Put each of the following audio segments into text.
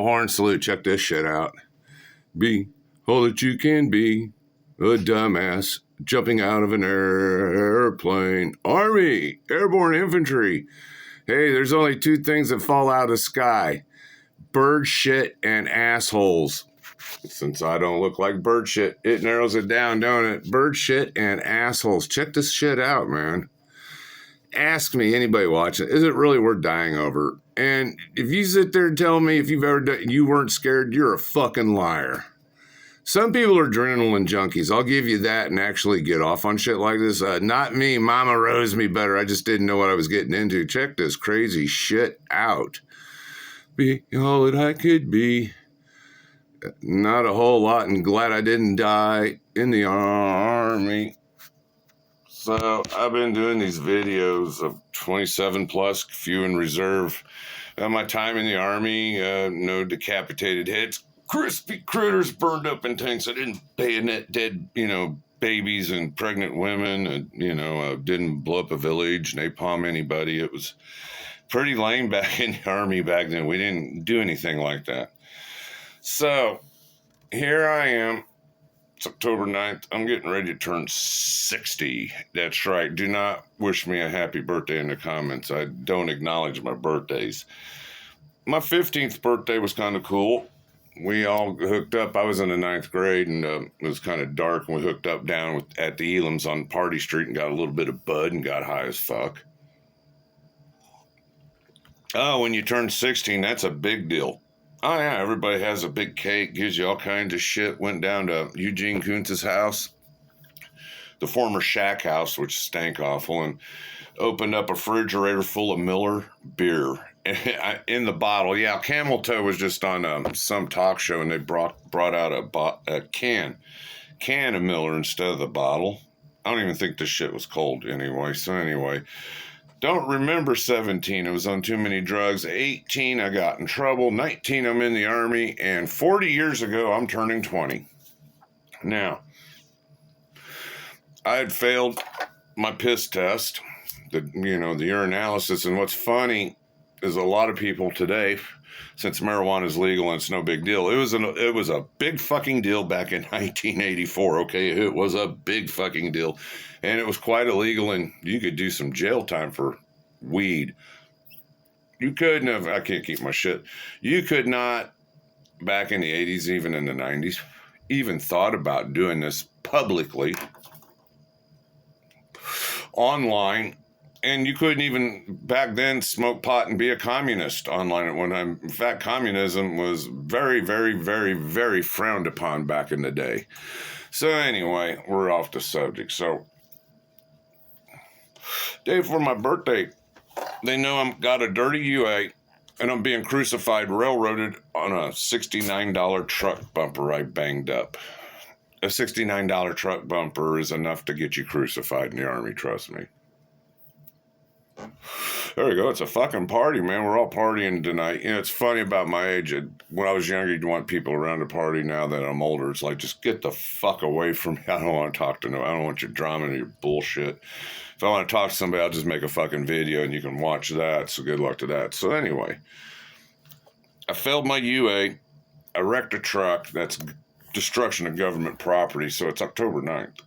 horn salute. Check this shit out. Be all that you can be, a dumbass jumping out of an airplane. Army, airborne infantry. Hey, there's only two things that fall out of the sky. Bird shit and assholes. Since I don't look like bird shit, it narrows it down, don't it? Bird shit and assholes. Check this shit out, man. Ask me, anybody watching, is it really worth dying over? And if you sit there and tell me if you've ever done, you weren't scared, you're a fucking liar. Some people are adrenaline junkies. I'll give you that and actually get off on shit like this. Not me. Mama rose me better. I just didn't know what I was getting into. Check this crazy shit out. Be all that I could be. Not a whole lot, and glad I didn't die in the army. So I've been doing these videos of 27 plus, few in reserve. My time in the army, no decapitated heads, crispy critters burned up in tanks. I didn't bayonet dead, babies and pregnant women. And, didn't blow up a village, napalm anybody. It was pretty lame back in the army back then. We didn't do anything like that. So here I am. It's October 9th. I'm getting ready to turn 60. That's right. Do not wish me a happy birthday in the comments. I don't acknowledge my birthdays. My 15th birthday was kind of cool. We all hooked up. I was in the 9th grade, and it was kind of dark, and we hooked up down at the Elam's on Party Street and got a little bit of bud and got high as fuck. Oh, when you turn 16, that's a big deal. Oh, yeah, everybody has a big cake, gives you all kinds of shit. Went down to Eugene Kuntz's house, the former Shack House, which stank awful, and opened up a refrigerator full of Miller beer in the bottle. Yeah, Camel Toe was just on some talk show, and they brought out a can of Miller instead of the bottle. I don't even think this shit was cold anyway. So anyway, don't remember 17. I was on too many drugs. 18, I got in trouble. 19, I'm in the army. And 40 years ago, I'm turning 20. Now, I had failed my piss test, the urinalysis. And what's funny is a lot of people today, since marijuana is legal and it's no big deal, it was a big fucking deal back in 1984, okay? It was a big fucking deal. And it was quite illegal, and you could do some jail time for weed. You couldn't have, I can't keep my shit. You could not, back in the 80s, even in the 90s, even thought about doing this publicly, online. And you couldn't even, back then, smoke pot and be a communist online at one time. In fact, communism was very, very, very, very frowned upon back in the day. So anyway, we're off the subject. So, day before my birthday, they know I've got a dirty UA, and I'm being crucified, railroaded on a $69 truck bumper I banged up. A $69 truck bumper is enough to get you crucified in the army, trust me. There we go. It's a fucking party, man. We're all partying tonight. It's funny about my age. When I was younger, you'd want people around to party. Now that I'm older, it's like, just get the fuck away from me. I don't want to talk to no. I don't want your drama and your bullshit. If I want to talk to somebody, I'll just make a fucking video and you can watch that. So good luck to that. So anyway, I failed my UA. I wrecked a truck. That's destruction of government property. So it's October 9th.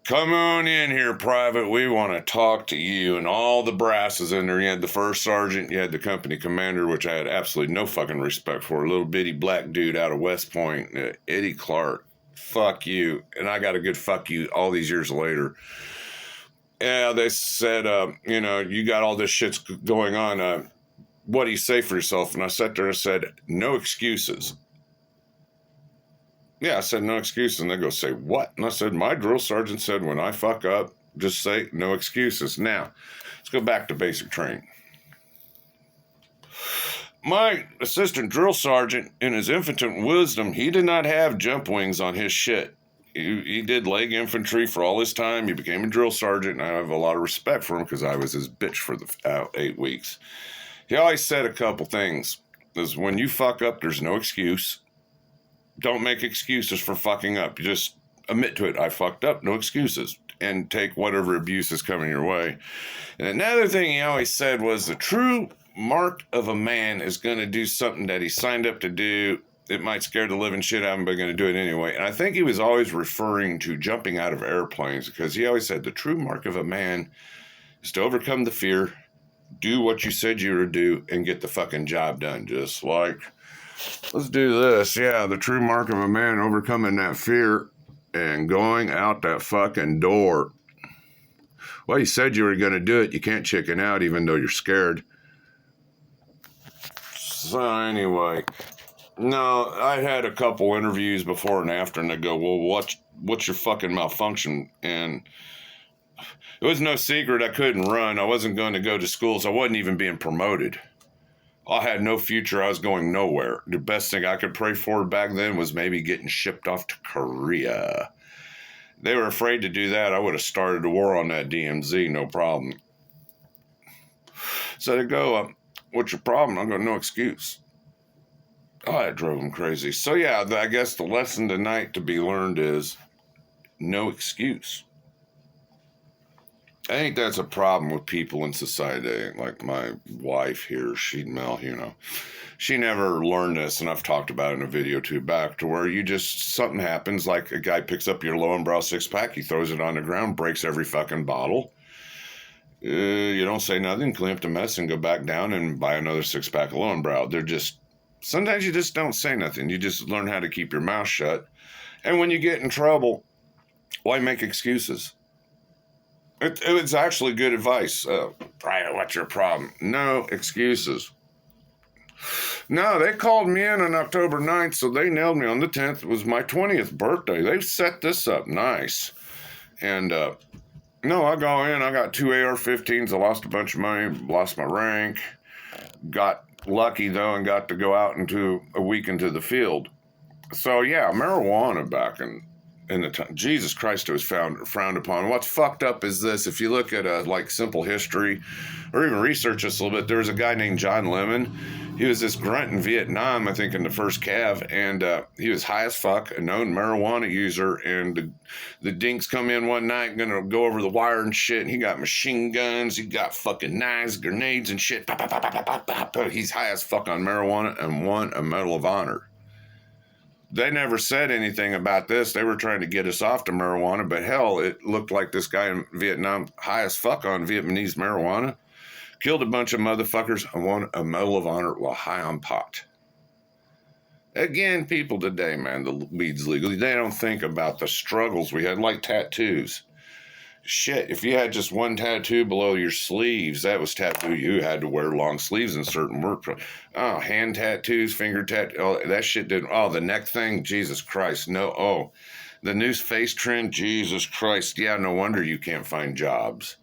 Come on in here, Private. We want to talk to you. And all the brasses in there. You had the first sergeant. You had the company commander, which I had absolutely no fucking respect for. A little bitty black dude out of West Point, Eddie Clark. Fuck you. And I got a good fuck you all these years later. Yeah, they said, you got all this shit's going on. What do you say for yourself? And I sat there and said, no excuses. Yeah, I said, no excuses. And they go, say what? And I said, my drill sergeant said, when I fuck up, just say no excuses. Now, let's go back to basic training. My assistant drill sergeant, in his infinite wisdom, he did not have jump wings on his shit. He did leg infantry for all his time. He became a drill sergeant, and I have a lot of respect for him because I was his bitch for the 8 weeks. He always said a couple things. Is when you fuck up, there's no excuse. Don't make excuses for fucking up. You just admit to it. I fucked up. No excuses. And take whatever abuse is coming your way. And another thing he always said was the true mark of a man is going to do something that he signed up to do. It might scare the living shit out of him, but going to do it anyway. And I think he was always referring to jumping out of airplanes, because he always said the true mark of a man is to overcome the fear, do what you said you were to do, and get the fucking job done. Just like, let's do this. Yeah, the true mark of a man, overcoming that fear and going out that fucking door. Well, you said you were going to do it. You can't chicken out even though you're scared. So anyway, no, I had a couple interviews before and after, and they go, well, what's your fucking malfunction? And it was no secret I couldn't run. I wasn't going to go to schools. I wasn't even being promoted. I had no future. I was going nowhere. The best thing I could pray for back then was maybe getting shipped off to Korea. They were afraid to do that. I would have started a war on that DMZ, no problem. So they go, what's your problem? I go, no excuse. Oh, that drove them crazy. So yeah, I guess the lesson tonight to be learned is no excuse. I think that's a problem with people in society. Like my wife here, Mel, she never learned this, and I've talked about it in a video or two back, to where something happens, like a guy picks up your Lowenbrow six-pack, he throws it on the ground, breaks every fucking bottle. You don't say nothing, clean up the mess, and go back down and buy another six-pack of Lowenbrow. Sometimes you just don't say nothing. You just learn how to keep your mouth shut. And when you get in trouble, why make excuses? It was actually good advice. Brian, what's your problem? No excuses. No, they called me in on October 9th, so they nailed me on the 10th. It was my 20th birthday. They set this up nice. And, no, I go in. I got 2 AR-15s. I lost a bunch of money, lost my rank. Got lucky, though, and got to go out into a week into the field. So, yeah, marijuana back in the time, Jesus Christ, it was frowned upon. What's fucked up is this. If you look at simple history or even research this a little bit, there was a guy named John Lemon. He was this grunt in Vietnam, I think in the first Cav, and he was high as fuck, a known marijuana user, and the dinks come in one night, gonna go over the wire and shit, and he got machine guns, he got fucking knives, grenades and shit. He's high as fuck on marijuana and won a Medal of Honor. They never said anything about this. They were trying to get us off to marijuana, but hell, it looked like this guy in Vietnam, high as fuck on Vietnamese marijuana, killed a bunch of motherfuckers and won a Medal of Honor while high on pot. Again, people today, man, the weed's legal. They don't think about the struggles we had, like tattoos. Shit, if you had just one tattoo below your sleeves, that was tattoo. You had to wear long sleeves in certain work. Oh, hand tattoos, finger tattoos, oh, that shit didn't. Oh, the neck thing, Jesus Christ, no. Oh, the new face trend, Jesus Christ. Yeah, no wonder you can't find jobs.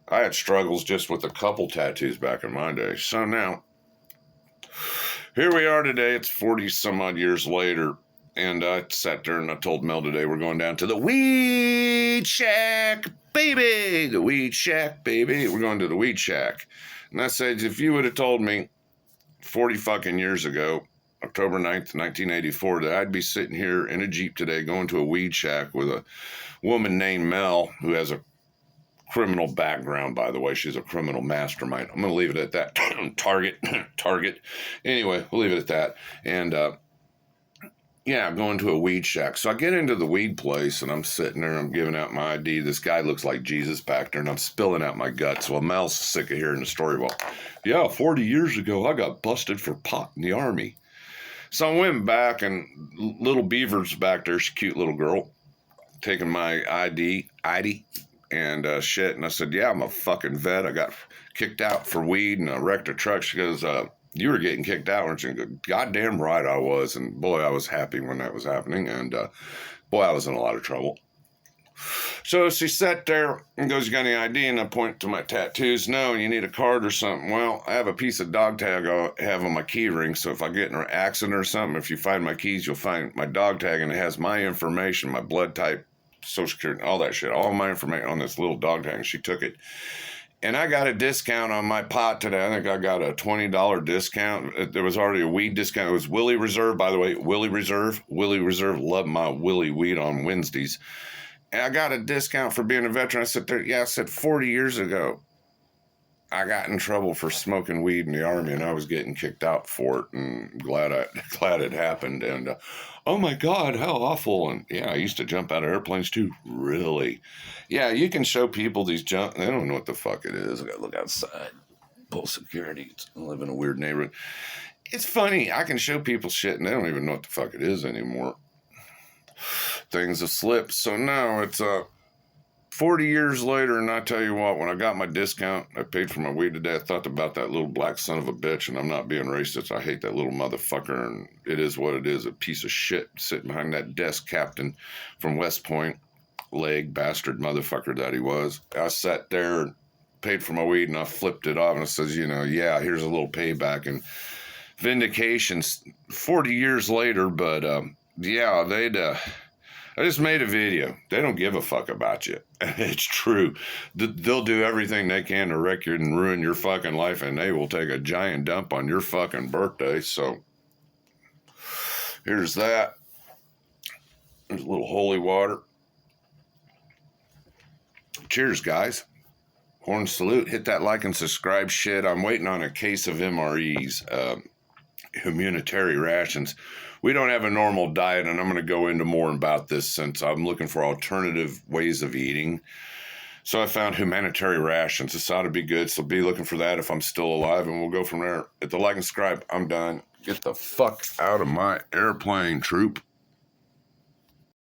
I had struggles just with a couple tattoos back in my day. So now, here we are today. It's 40 some odd years later. And I sat there and I told Mel today we're going down to the Weed Shack, baby. The Weed Shack, baby. We're going to the Weed Shack. And I said, if you would have told me 40 fucking years ago, October 9th, 1984, that I'd be sitting here in a Jeep today going to a Weed Shack with a woman named Mel, who has a criminal background, by the way. She's a criminal mastermind. I'm going to leave it at that. Target. Anyway, we'll leave it at that. And, yeah, I'm going to a weed shack. So I get into the weed place, and I'm sitting there, I'm giving out my ID. This guy looks like Jesus back there, and I'm spilling out my guts. Well, Mel's sick of hearing the story. Well, yeah, 40 years ago, I got busted for pot in the Army. So I went back, and little Beaver's back there. She's a cute little girl, taking my ID, and shit. And I said, yeah, I'm a fucking vet. I got kicked out for weed, and I wrecked a truck. She goes, you were getting kicked out, weren't you? Goddamn right I was. And boy, I was happy when that was happening. And boy, I was in a lot of trouble. So she sat there and goes, you got any ID? And I point to my tattoos. No, you need a card or something. Well, I have a piece of dog tag I have on my key ring. So if I get in an accident or something, if you find my keys, you'll find my dog tag. And it has my information, my blood type, Social Security, all that shit. All my information on this little dog tag. And she took it. And I got a discount on my pot today. I think I got a $20 discount. There was already a weed discount. It was Willie Reserve, by the way. Willie Reserve. Love my Willie weed on Wednesdays. And I got a discount for being a veteran. I said, 40 years ago. I got in trouble for smoking weed in the Army, and I was getting kicked out for it, and glad it happened. And oh my God, how awful! And yeah, I used to jump out of airplanes too. Really? Yeah, you can show people these jump. They don't know what the fuck it is. I gotta look outside. Pull security. I live in a weird neighborhood. It's funny. I can show people shit, and they don't even know what the fuck it is anymore. Things have slipped. So now it's 40 years later, and I tell you what, when I got my discount, I paid for my weed today. I thought about that little black son of a bitch, and I'm not being racist. I hate that little motherfucker, and it is what it is, a piece of shit sitting behind that desk, captain from West Point, leg bastard motherfucker that he was. I sat there and paid for my weed, and I flipped it off, and it says, yeah, here's a little payback and vindication 40 years later, but yeah, I just made a video. They don't give a fuck about you. It's true. They'll do everything they can to wreck you and ruin your fucking life, and they will take a giant dump on your fucking birthday. So here's that. There's a little holy water. Cheers, guys. Horn salute. Hit that like and subscribe shit. I'm waiting on a case of MREs, immunitary rations. We don't have a normal diet, and I'm going to go into more about this since I'm looking for alternative ways of eating. So I found humanitarian rations. This ought to be good, so be looking for that if I'm still alive, and we'll go from there. Hit the like and subscribe. I'm done. Get the fuck out of my airplane, troop.